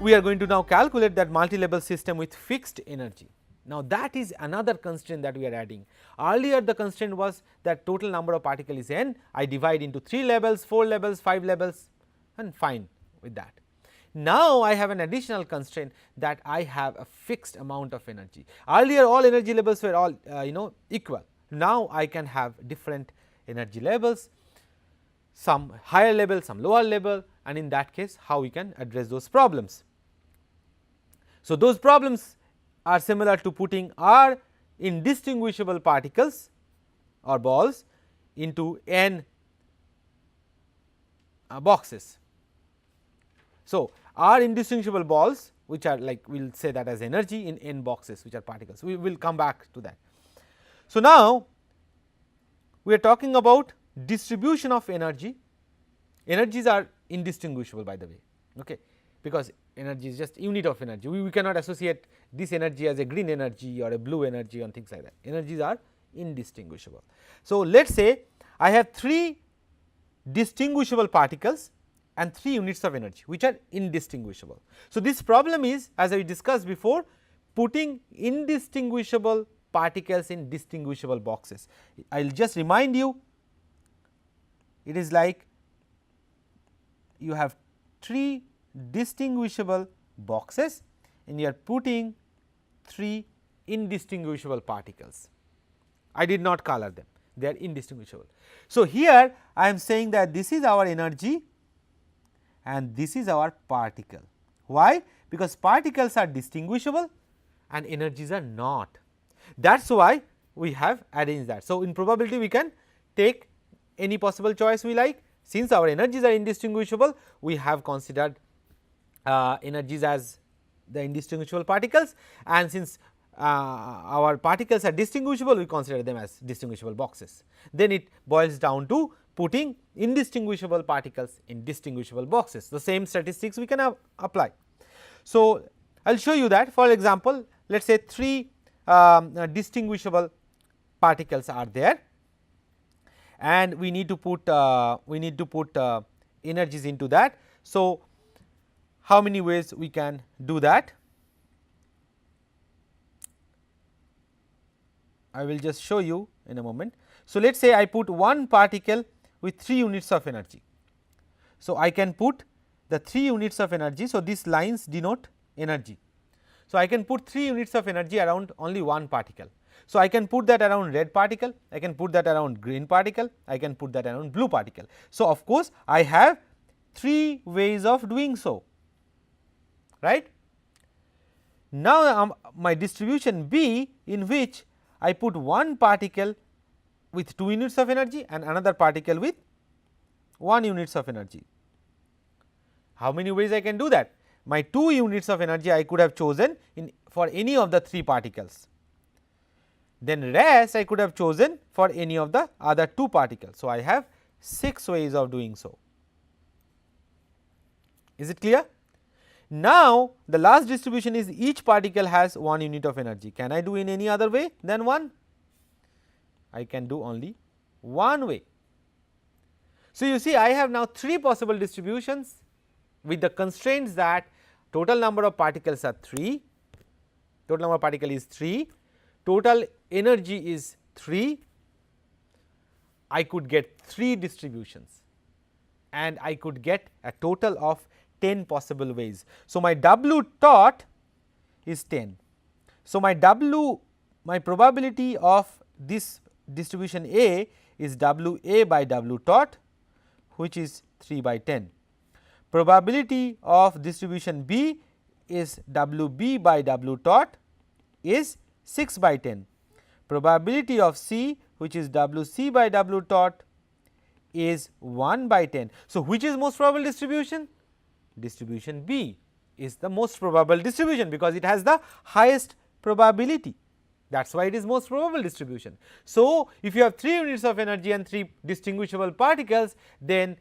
we are going to now calculate that multi-level system with fixed energy. Now, that is another constraint that we are adding. Earlier the constraint was that total number of particles is n, I divide into 3 levels, 4 levels, 5 levels and fine with that. Now, I have an additional constraint that I have a fixed amount of energy. Earlier all energy levels were all equal. Now, I can have different energy levels, some higher level, some lower level, and in that case how we can address those problems. So, those problems are similar to putting r indistinguishable particles or balls into n boxes. So, r indistinguishable balls, which are like we will say that as energy in n boxes, which are particles. We will come back to that. So, now we are talking about distribution of energy. Energies are indistinguishable, by the way, okay, because energy is just unit of energy. We cannot associate this energy as a green energy or a blue energy and things like that. Energies are indistinguishable. So, let us say I have 3 distinguishable particles and 3 units of energy which are indistinguishable. So, this problem is, as I discussed before, putting indistinguishable particles in distinguishable boxes. I will just remind you, it is like you have 3 distinguishable boxes and you are putting 3 indistinguishable particles. I did not color them, they are indistinguishable. So, here I am saying that this is our energy and this is our particle. Why? Because particles are distinguishable and energies are not. That is why we have arranged that. So, in probability we can take any possible choice we like. Since our energies are indistinguishable, we have considered energies as the indistinguishable particles, and since our particles are distinguishable, we consider them as distinguishable boxes. Then it boils down to putting indistinguishable particles in distinguishable boxes. The same statistics we can apply. So, I will show you that. For example, let us say 3 distinguishable particles are there and we need to put energies into that. So, how many ways we can do that? I will just show you in a moment. So, let us say I put one particle with 3 units of energy. So, I can put the 3 units of energy. So, these lines denote energy. So, I can put 3 units of energy around only one particle. So, I can put that around red particle, I can put that around green particle, I can put that around blue particle. So, of course, I have 3 ways of doing so, right. Now, my distribution B, in which I put one particle with 2 units of energy and another particle with 1 units of energy. How many ways I can do that? My 2 units of energy I could have chosen for any of the 3 particles, then rest I could have chosen for any of the other 2 particles. So, I have 6 ways of doing so. Is it clear? Now, the last distribution is each particle has 1 unit of energy. Can I do in any other way than 1? I can do only one way. So, you see I have now 3 possible distributions with the constraints that total number of particles are 3, total number of particle is 3, total energy is 3, I could get 3 distributions and I could get a total of 10 possible ways. So, my W tot is 10. So, my probability of this distribution A is W A by W tot, which is 3 by 10. Probability of distribution B is W B by W tot is 6 by 10. Probability of C, which is W C by W tot, is 1 by 10. So, which is most probable distribution? Distribution B is the most probable distribution, because it has the highest probability. That is why it is most probable distribution. So, if you have 3 units of energy and 3 distinguishable particles, then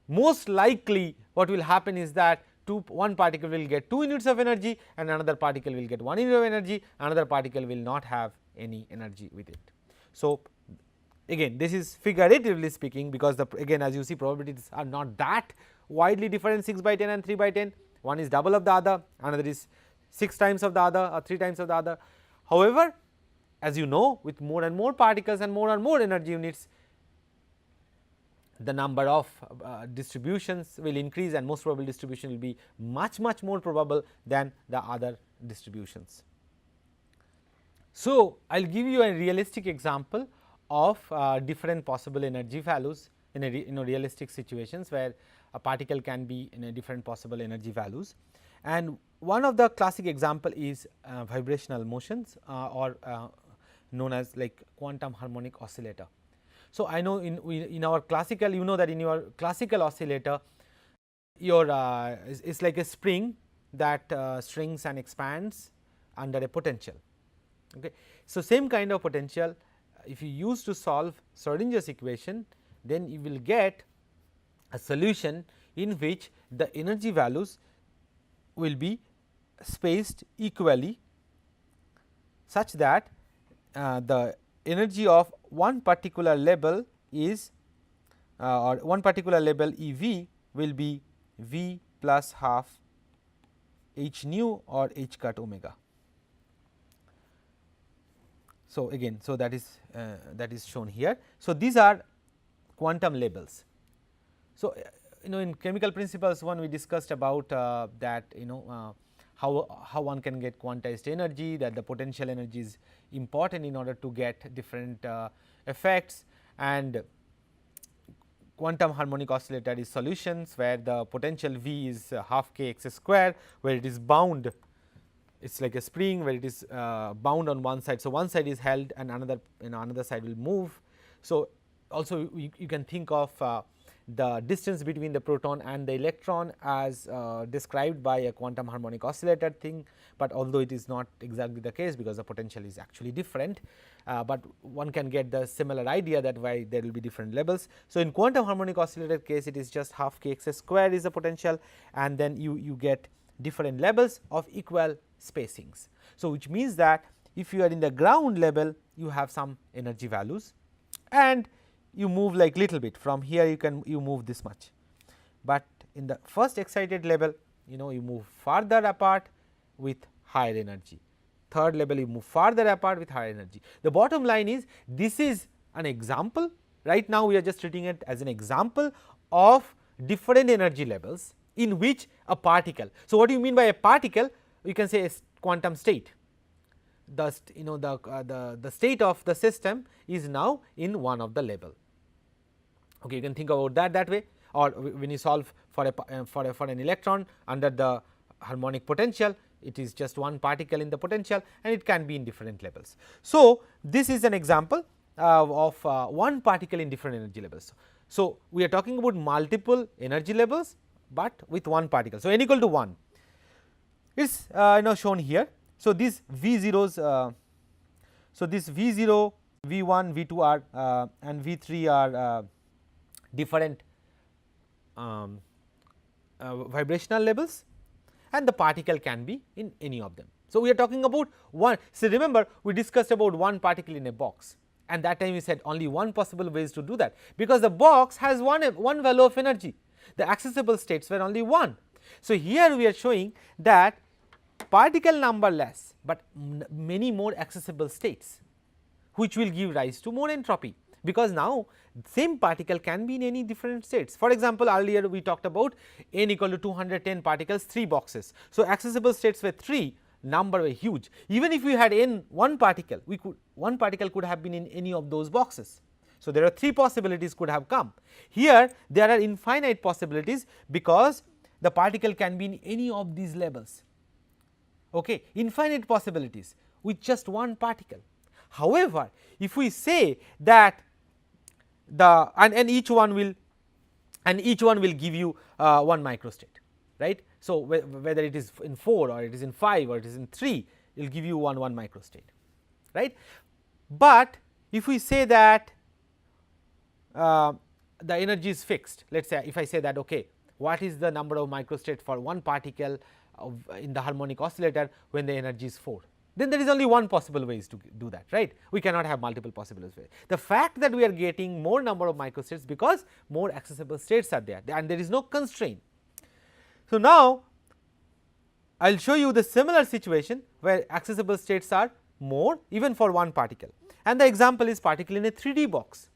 most likely what will happen is that one particle will get 2 units of energy and another particle will get 1 unit of energy, another particle will not have any energy with it. So, again this is figuratively speaking, because again as you see probabilities are not that widely different, 6 by 10 and 3 by 10, one is double of the other, another is 6 times of the other or 3 times of the other. However, as you know, with more and more particles and more energy units, the number of distributions will increase, and most probable distribution will be much more probable than the other distributions. So, I will give you a realistic example of different possible energy values in a realistic situations where a particle can be in a different possible energy values. And one of the classic example is vibrational motions or known as like quantum harmonic oscillator. So, I know in our classical, you know that in your classical oscillator, your is like a spring that strings and expands under a potential. Okay. So, same kind of potential if you use to solve Schrodinger's equation, then you will get a solution in which the energy values will be spaced equally, such that the energy of one particular level is or one particular level E v will be v plus half h nu or h cut omega. So, again, so that is shown here. So, these are quantum labels. So, in chemical principles 1 we discussed about that how one can get quantized energy, that the potential energy is important in order to get different effects, and quantum harmonic oscillator is solutions where the potential V is half k x square, where it is bound, it is like a spring where it is bound on one side. So, one side is held and another side will move. So, also you can think of the distance between the proton and the electron as described by a quantum harmonic oscillator thing, but although it is not exactly the case because the potential is actually different, but one can get the similar idea that why there will be different levels. So, in quantum harmonic oscillator case, it is just half k x square is the potential, and then you get different levels of equal spacings. So, which means that if you are in the ground level, you have some energy values and you move like little bit from here, you move this much, but in the first excited level you move farther apart with higher energy, third level you move farther apart with higher energy. The bottom line is, this is an example. Right now we are just treating it as an example of different energy levels in which a particle. So, what do you mean by a particle? You can say a quantum state. The state of the system is now in one of the level. Okay, you can think about that way, or when you solve for an electron under the harmonic potential, it is just one particle in the potential and it can be in different levels. So, this is an example of one particle in different energy levels. So, we are talking about multiple energy levels, but with one particle. So, n equal to 1 is shown here. So, these V zeros, so this V 0, V 1, V 2 are and V 3 are different vibrational levels, and the particle can be in any of them. So, we are talking about one. So, remember we discussed about one particle in a box, and that time we said only one possible ways to do that, because the box has one value of energy, the accessible states were only one. So, here we are showing that particle number less, but many more accessible states, which will give rise to more entropy, because now same particle can be in any different states. For example, earlier we talked about n equal to 210 particles, 3 boxes. So, accessible states were 3, number were huge. Even if we had n one particle, one particle could have been in any of those boxes. So, there are 3 possibilities could have come. Here there are infinite possibilities, because the particle can be in any of these levels. Okay, infinite possibilities with just one particle. However, if we say that and each one will give you 1 microstate, right. So, whether it is in 4 or it is in 5 or it is in 3, it will give you one microstate, right. But if we say that the energy is fixed, let us say if I say that okay, what is the number of microstate for one particle in the harmonic oscillator when the energy is 4, then there is only one possible ways to do that, right. We cannot have multiple possible ways. The fact that we are getting more number of microstates because more accessible states are there and there is no constraint. So, now I will show you the similar situation where accessible states are more even for one particle, and the example is particle in a 3D box.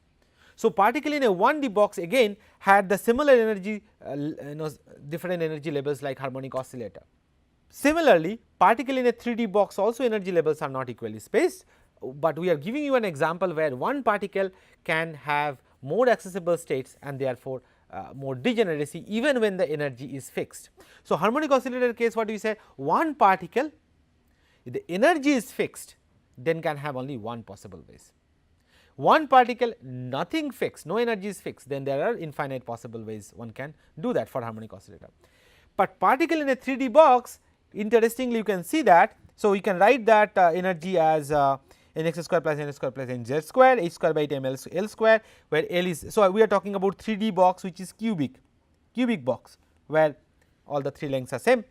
So, particle in a 1D box again had the similar energy different energy levels like harmonic oscillator. Similarly, particle in a 3D box also energy levels are not equally spaced, but we are giving you an example where one particle can have more accessible states and therefore, more degeneracy even when the energy is fixed. So, harmonic oscillator case, what do we say, one particle if the energy is fixed then can have only one possible ways. One particle nothing fixed, no energy is fixed, then there are infinite possible ways one can do that for harmonic oscillator. But particle in a 3D box, interestingly you can see that. So, we can write that energy as nx square plus n square plus nz square h square by 8 m l square, where L is. So, we are talking about 3D box which is cubic box where all the 3 lengths are same.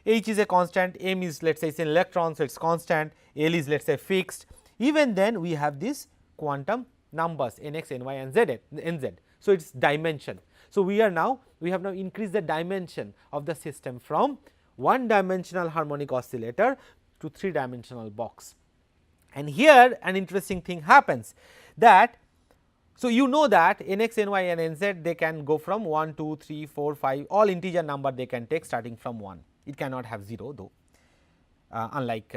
H is a constant, m is let us say it is an electron, so it is constant, L is let us say fixed. Even then we have this quantum numbers nx, ny and nz. So, it is dimension. So, we have now increased the dimension of the system from one dimensional harmonic oscillator to 3 dimensional box. And here an interesting thing happens that, so you know that nx, ny and nz they can go from 1, 2, 3, 4, 5 all integer number they can take starting from 1, it cannot have 0 though, unlike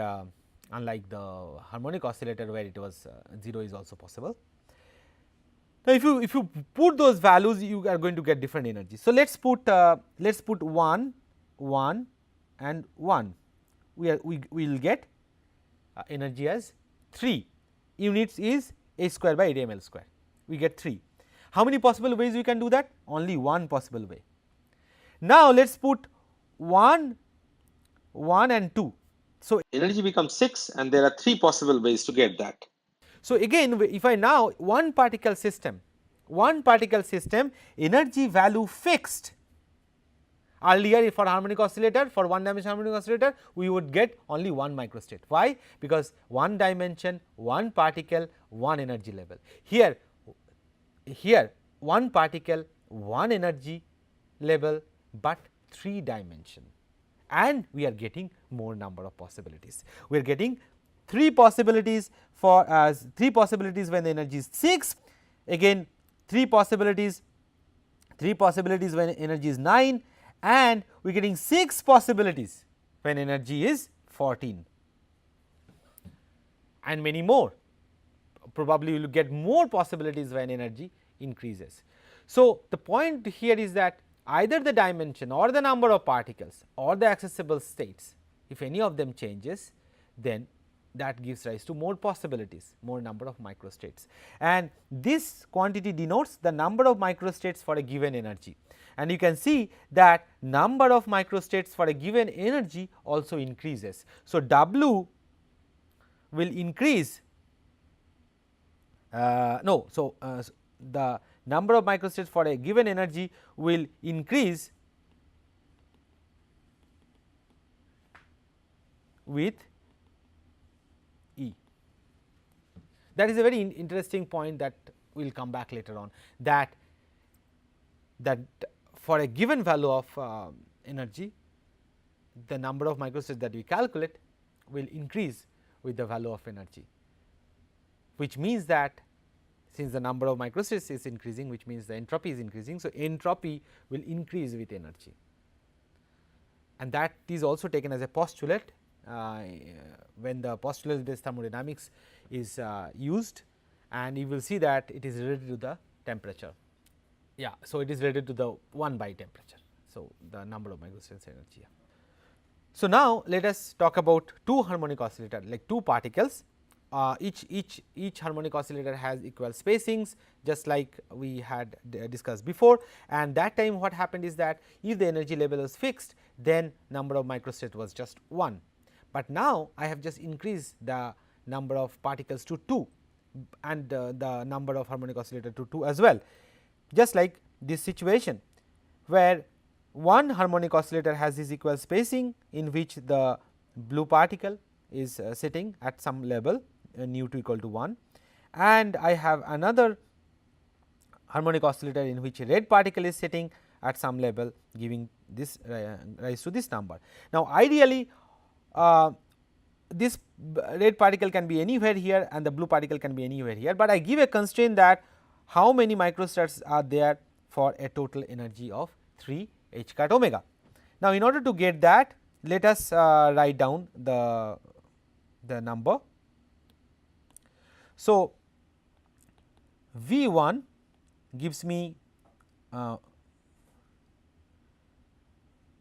the harmonic oscillator where it was 0 is also possible. Now, if you put those values you are going to get different energy. So, let us put 1, 1 and 1, we will get energy as 3 units is h square by 8 m l square, we get 3. How many possible ways we can do that? Only one possible way. Now, let us put 1, 1 and 2. So, energy becomes 6 and there are 3 possible ways to get that. So, again if I now one particle system energy value fixed, earlier for harmonic oscillator, for one dimensional harmonic oscillator we would get only one microstate. Why? Because one dimension, one particle, one energy level. Here one particle, one energy level, but 3 dimension, and we are getting more number of possibilities. We are getting 3 possibilities for 3 possibilities when the energy is 6, again 3 possibilities when energy is 9, and we are getting 6 possibilities when energy is 14, and many more. Probably you will get more possibilities when energy increases. So, the point here is that either the dimension or the number of particles or the accessible states, if any of them changes, then that gives rise to more possibilities, more number of microstates, and this quantity denotes the number of microstates for a given energy. And you can see that number of microstates for a given energy also increases. So, W will increase the number of microstates for a given energy will increase with E. That is a very interesting point that we will come back later on, that for a given value of energy, the number of microstates that we calculate will increase with the value of energy, which means that since the number of microstates is increasing, which means the entropy is increasing. So, entropy will increase with energy, and that is also taken as a postulate when the postulate based thermodynamics is used, and you will see that it is related to the temperature. Yeah, so it is related to the 1 by temperature. So, the number of microstates energy. Yeah. So, now let us talk about 2 harmonic oscillator, like 2 particles. Each harmonic oscillator has equal spacings, just like we had discussed before, and that time what happened is that if the energy level was fixed, then number of microstates was just 1, but now I have just increased the number of particles to 2 and the number of harmonic oscillator to 2 as well. Just like this situation where one harmonic oscillator has this equal spacing in which the blue particle is sitting at some level nu 2 equal to 1, and I have another harmonic oscillator in which a red particle is sitting at some level giving this rise to this number. Now, ideally this red particle can be anywhere here and the blue particle can be anywhere here, but I give a constraint that how many microstars are there for a total energy of 3 h cut omega. Now, in order to get that, let us write down the number. So, V 1 gives me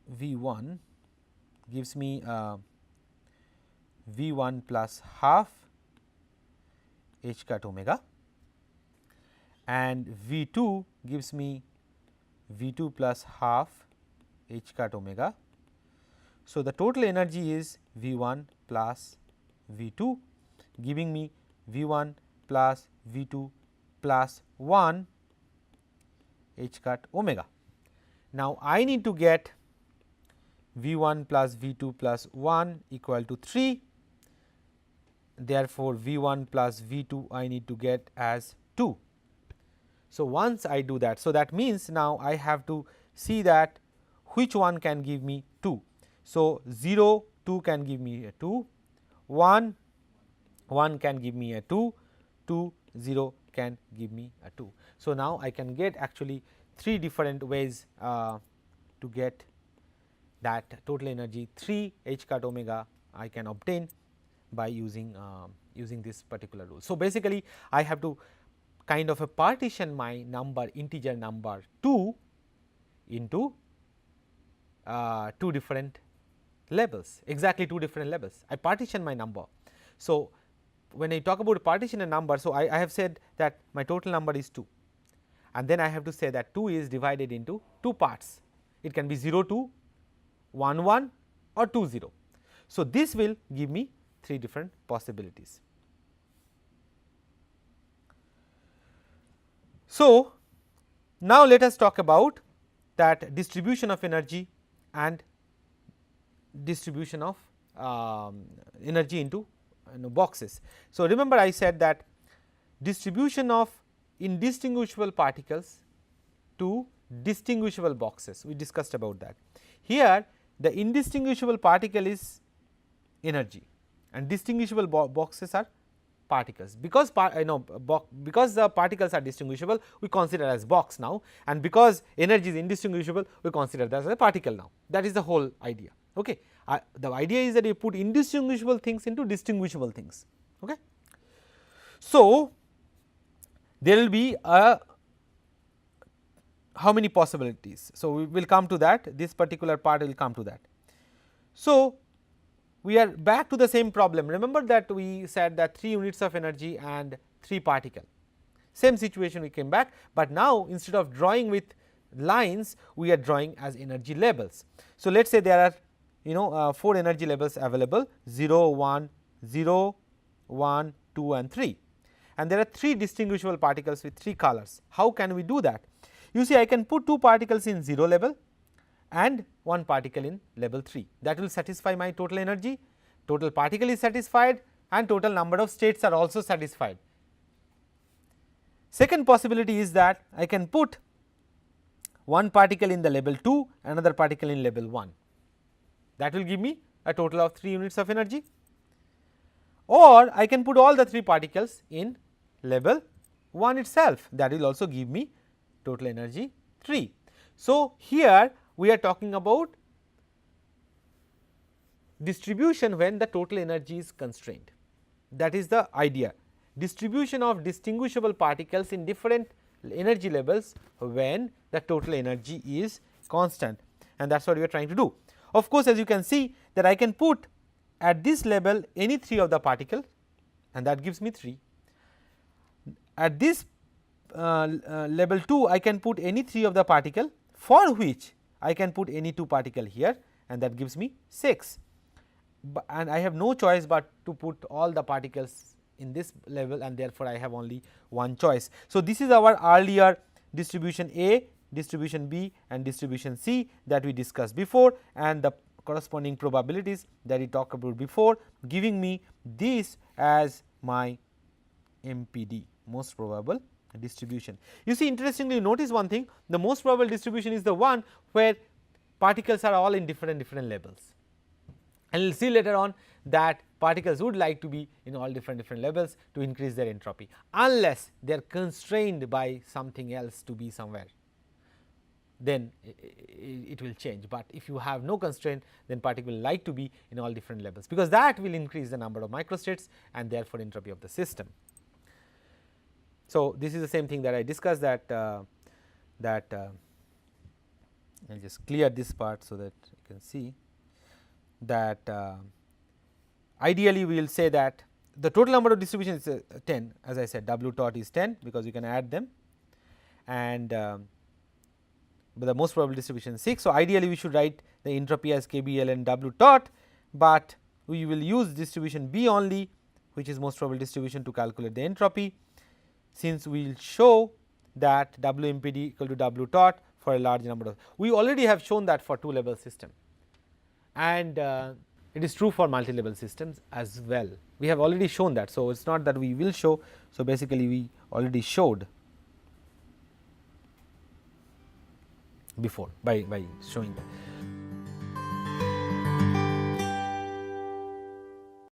V 1 gives me V 1 plus half h cut omega, and V 2 gives me V 2 plus half h cut omega. So, the total energy is V 1 plus V 2, giving me V 1 plus V 2 plus 1 h cut omega. Now, I need to get V 1 plus V 2 plus 1 equal to 3. Therefore, V 1 plus V 2 I need to get as 2. So, once I do that, so that means now I have to see that which one can give me 2. So, 0 2 can give me a 2, 1 can give me a 2, 2 0 can give me a 2. So, now I can get actually 3 different ways to get that total energy 3 h cut omega I can obtain by using this particular rule. So, basically I have to kind of a partition my number integer number 2 into 2 different levels, exactly 2 different levels. I partition my number. So, when I talk about partition a number, so I have said that my total number is 2, and then I have to say that 2 is divided into 2 parts. It can be 0 2, 1 1 or 2 0. So, this will give me 3 different possibilities. So, now let us talk about that distribution of energy and distribution of energy into boxes. So, remember I said that distribution of indistinguishable particles to distinguishable boxes, we discussed about that. Here the indistinguishable particle is energy and distinguishable boxes are particles. Because because the particles are distinguishable, we consider as box now, and because energy is indistinguishable, we consider that as a particle now. That is the whole idea. Okay. The idea is that you put indistinguishable things into distinguishable things. Okay. So, there will be how many possibilities. So, we will come to that, this particular part will come to that. So, we are back to the same problem. Remember that we said that 3 units of energy and 3 particle, same situation we came back, but now instead of drawing with lines, we are drawing as energy levels. So, let us say there are 4 energy levels available 0, 1, 0, 1, 2 and 3, and there are 3 distinguishable particles with 3 colors. How can we do that? You see, I can put 2 particles in 0 level and 1 particle in level 3, that will satisfy my total energy, total particle is satisfied and total number of states are also satisfied. Second possibility is that I can put 1 particle in the level 2, another particle in level 1, that will give me a total of 3 units of energy, or I can put all the 3 particles in level 1 itself, that will also give me total energy 3. So, here we are talking about distribution when the total energy is constrained, that is the idea, distribution of distinguishable particles in different energy levels when the total energy is constant, and that is what we are trying to do. Of course, as you can see that I can put at this level any 3 of the particle and that gives me 3. At this level 2 I can put any 3 of the particle for which I can put any 2 particle here and that gives me 6, and I have no choice but to put all the particles in this level, and therefore, I have only one choice. So, this is our earlier distribution A, distribution B and distribution C that we discussed before, and the corresponding probabilities that we talked about before, giving me this as my MPD, most probable distribution. You see, interestingly, notice one thing, the most probable distribution is the one where particles are all in different levels, and we will see later on that particles would like to be in all different levels to increase their entropy, unless they are constrained by something else to be somewhere, then it will change. But if you have no constraint, then particle will like to be in all different levels, because that will increase the number of microstates and therefore entropy of the system. So, this is the same thing that I discussed, that I will just clear this part so that you can see that ideally we will say that the total number of distributions is 10, as I said, W tot is 10, because you can add them, and but the most probable distribution is 6. So, ideally we should write the entropy as KBLN W tot, but we will use distribution B only, which is most probable distribution, to calculate the entropy, since we will show that WMPD equal to W tot for a large number of. We already have shown that for 2 level system, and it is true for multi level systems as well. We have already shown that. So, it is not that we will show. So, basically we already showed before by showing that.